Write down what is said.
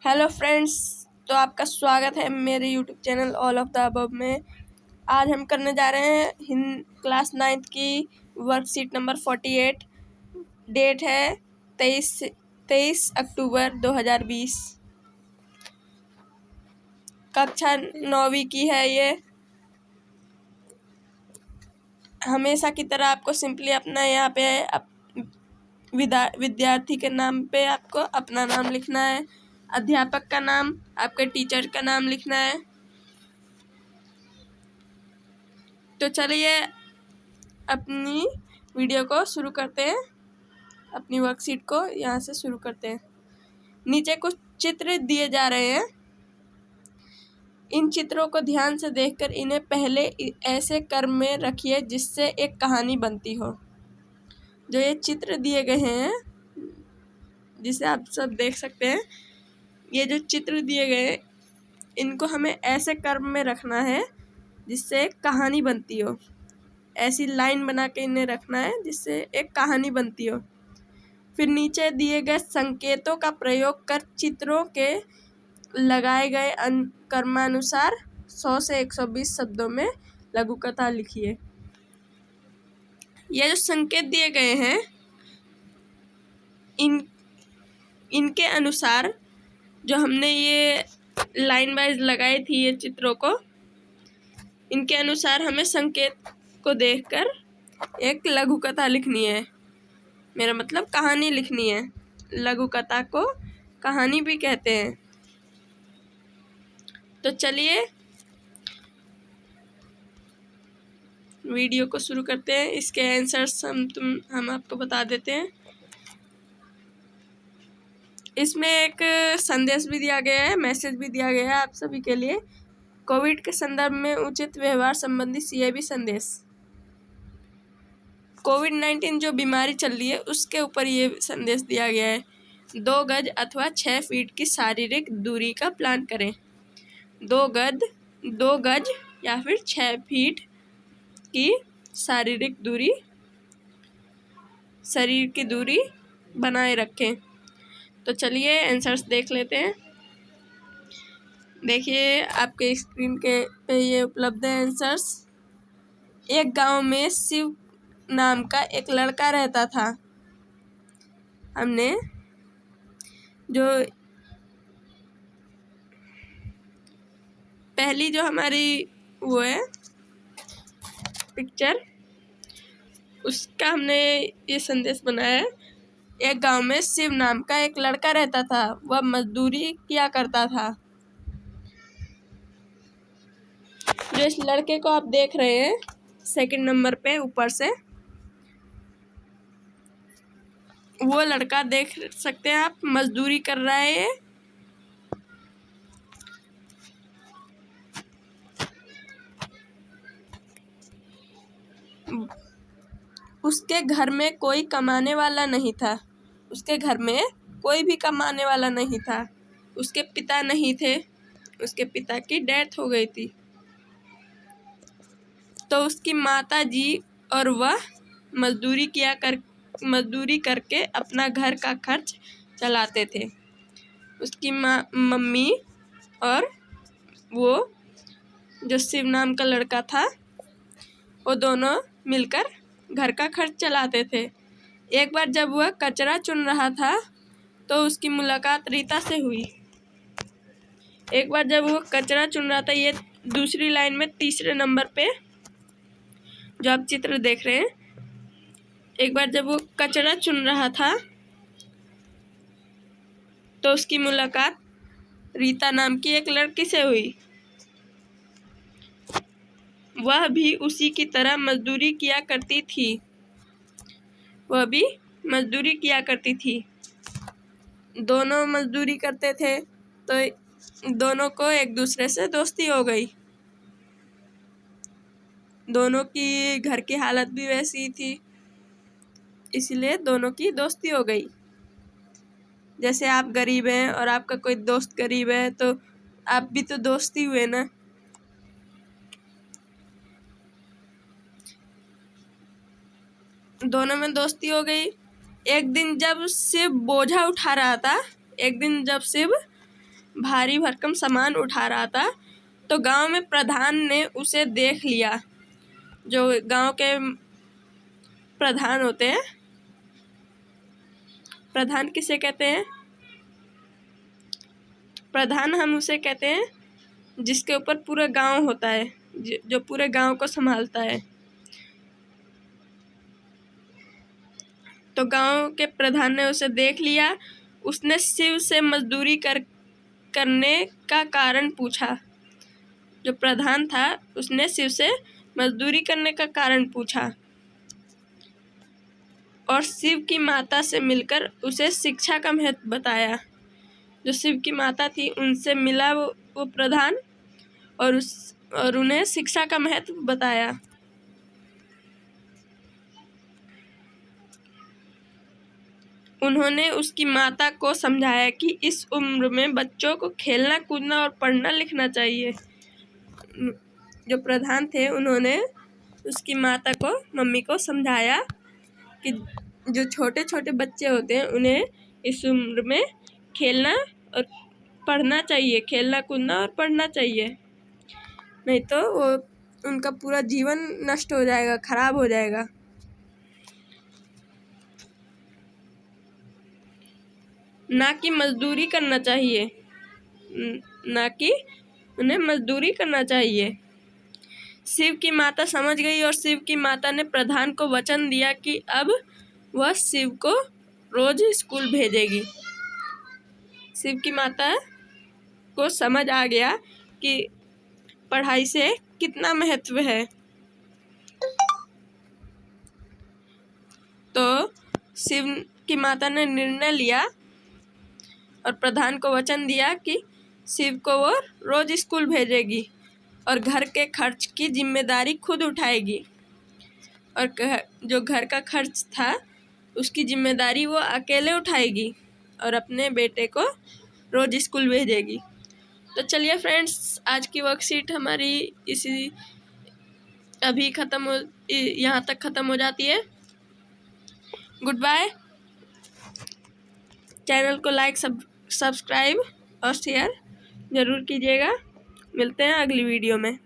Hello friends, तो आपका स्वागत है मेरे YouTube channel all of the above में। आज हम करने जा रहे हैं क्लास 9th की वर्कशीट नंबर 48। डेट है 23 अक्टूबर 2020। कक्षा 9वीं की है ये। हमेशा की तरह आपको सिंपली अपना यहाँ पे विद्यार्थी के नाम पे आपको अपना नाम लिखना है, अध्यापक का नाम, आपके टीचर का नाम लिखना है। तो चलिए अपनी वीडियो को शुरू करते हैं। अपनी वर्कशीट को यहाँ से शुरू करते हैं। नीचे कुछ चित्र दिए जा रहे हैं। इन चित्रों को ध्यान से देखकर इन्हें पहले ऐसे क्रम में रखिए जिससे एक कहानी बनती हो। जो ये चित्र दिए गए हैं, जिसे आप सब देख सकते हैं, ये जो चित्र दिए गए इनको हमें ऐसे क्रम में रखना है जिससे एक कहानी बनती हो। ऐसी लाइन बना के इन्हें रखना है जिससे एक कहानी बनती हो। फिर नीचे दिए गए संकेतों का प्रयोग कर चित्रों के लगाए गए क्रमानुसार 100 से 120 शब्दों में लघु कथा लिखिए। ये जो संकेत दिए गए हैं इनके अनुसार जो हमने ये लाइन वाइज लगाई थी ये चित्रों को, इनके अनुसार हमें संकेत को देखकर एक लघु कथा लिखनी है। मेरा मतलब कहानी लिखनी है। लघु कथा को कहानी भी कहते हैं। तो चलिए वीडियो को शुरू करते हैं। इसके आंसर्स हम आपको बता देते हैं। इसमें एक संदेश भी दिया गया है, मैसेज भी दिया गया है आप सभी के लिए। कोविड के संदर्भ में उचित व्यवहार संबंधी CIB संदेश। कोविड-19 जो बीमारी चल रही है उसके ऊपर ये संदेश दिया गया है। 2 गज अथवा 6 फीट की शारीरिक दूरी का प्लान करें। 2 गज या फिर 6 फीट की शारीरिक दूरी, शरीर की दूरी बनाए रखें। तो चलिए आंसर्स देख लेते हैं। देखिए आपके स्क्रीन पे ये उपलब्ध है आंसर्स। एक गांव में शिव नाम का एक लड़का रहता था। हमने जो पहली जो हमारी वो है पिक्चर, उसका हमने ये संदेश बनाया है। एक गांव में शिव नाम का एक लड़का रहता था। वह मजदूरी किया करता था। जो इस लड़के को आप देख रहे हैं सेकंड नंबर पे ऊपर से, वो लड़का देख सकते हैं आप, मजदूरी कर रहा है। उसके घर में कोई कमाने वाला नहीं था। उसके घर में कोई भी कमाने वाला नहीं था। उसके पिता नहीं थे। उसके पिता की डेथ हो गई थी। तो उसकी माता जी और वह मजदूरी करके अपना घर का खर्च चलाते थे। उसकी मम्मी और वो जो शिव नाम का लड़का था, वो दोनों मिलकर घर का खर्च चलाते थे। एक बार जब वह कचरा चुन रहा था तो उसकी मुलाकात रीता से हुई। एक बार जब वो कचरा चुन रहा था, ये दूसरी लाइन में तीसरे नंबर पे जो आप चित्र देख रहे हैं, एक बार जब वो कचरा चुन रहा था तो उसकी मुलाकात रीता नाम की एक लड़की से हुई। वह भी उसी की तरह मजदूरी किया करती थी। वह भी मजदूरी किया करती थी। दोनों मजदूरी करते थे तो दोनों को एक दूसरे से दोस्ती हो गई। दोनों की घर की हालत भी वैसी थी, इसलिए दोनों की दोस्ती हो गई। जैसे आप गरीब हैं और आपका कोई दोस्त गरीब है तो आप भी तो दोस्ती हुए ना। दोनों में दोस्ती हो गई। एक दिन जब शिव भारी भरकम सामान उठा रहा था। तो गांव में प्रधान ने उसे देख लिया। जो गांव के प्रधान होते हैं, प्रधान किसे कहते हैं? प्रधान हम उसे कहते हैं जिसके ऊपर पूरा गांव होता है, जो पूरे गांव को संभालता है। तो गांव के प्रधान ने उसे देख लिया। उसने शिव से मजदूरी करने का कारण पूछा। जो प्रधान था उसने शिव से मजदूरी करने का कारण पूछा और शिव की माता से मिलकर उसे शिक्षा का महत्व बताया। जो शिव की माता थी उनसे मिला वो प्रधान और उन्हें शिक्षा का महत्व बताया। उन्होंने उसकी माता को समझाया कि इस उम्र में बच्चों को खेलना कूदना और पढ़ना लिखना चाहिए। जो प्रधान थे उन्होंने उसकी माता को, मम्मी को समझाया कि जो छोटे छोटे बच्चे होते हैं उन्हें इस उम्र में खेलना और पढ़ना चाहिए, खेलना कूदना और पढ़ना चाहिए, नहीं तो वो उनका पूरा जीवन नष्ट हो जाएगा, खराब हो जाएगा। ना कि मजदूरी करना चाहिए, ना कि उन्हें मजदूरी करना चाहिए। शिव की माता समझ गई और शिव की माता ने प्रधान को वचन दिया कि अब वह शिव को रोज स्कूल भेजेगी। शिव की माता को समझ आ गया कि पढ़ाई से कितना महत्व है। तो शिव की माता ने निर्णय लिया और प्रधान को वचन दिया कि शिव को वो रोज स्कूल भेजेगी और घर के खर्च की जिम्मेदारी खुद उठाएगी। और जो घर का खर्च था उसकी जिम्मेदारी वो अकेले उठाएगी और अपने बेटे को रोज स्कूल भेजेगी। तो चलिए फ्रेंड्स, आज की वर्कशीट हमारी अभी यहाँ तक ख़त्म हो जाती है। Goodbye. चैनल को लाइक, सब्सक्राइब और शेयर ज़रूर कीजिएगा। मिलते हैं अगली वीडियो में।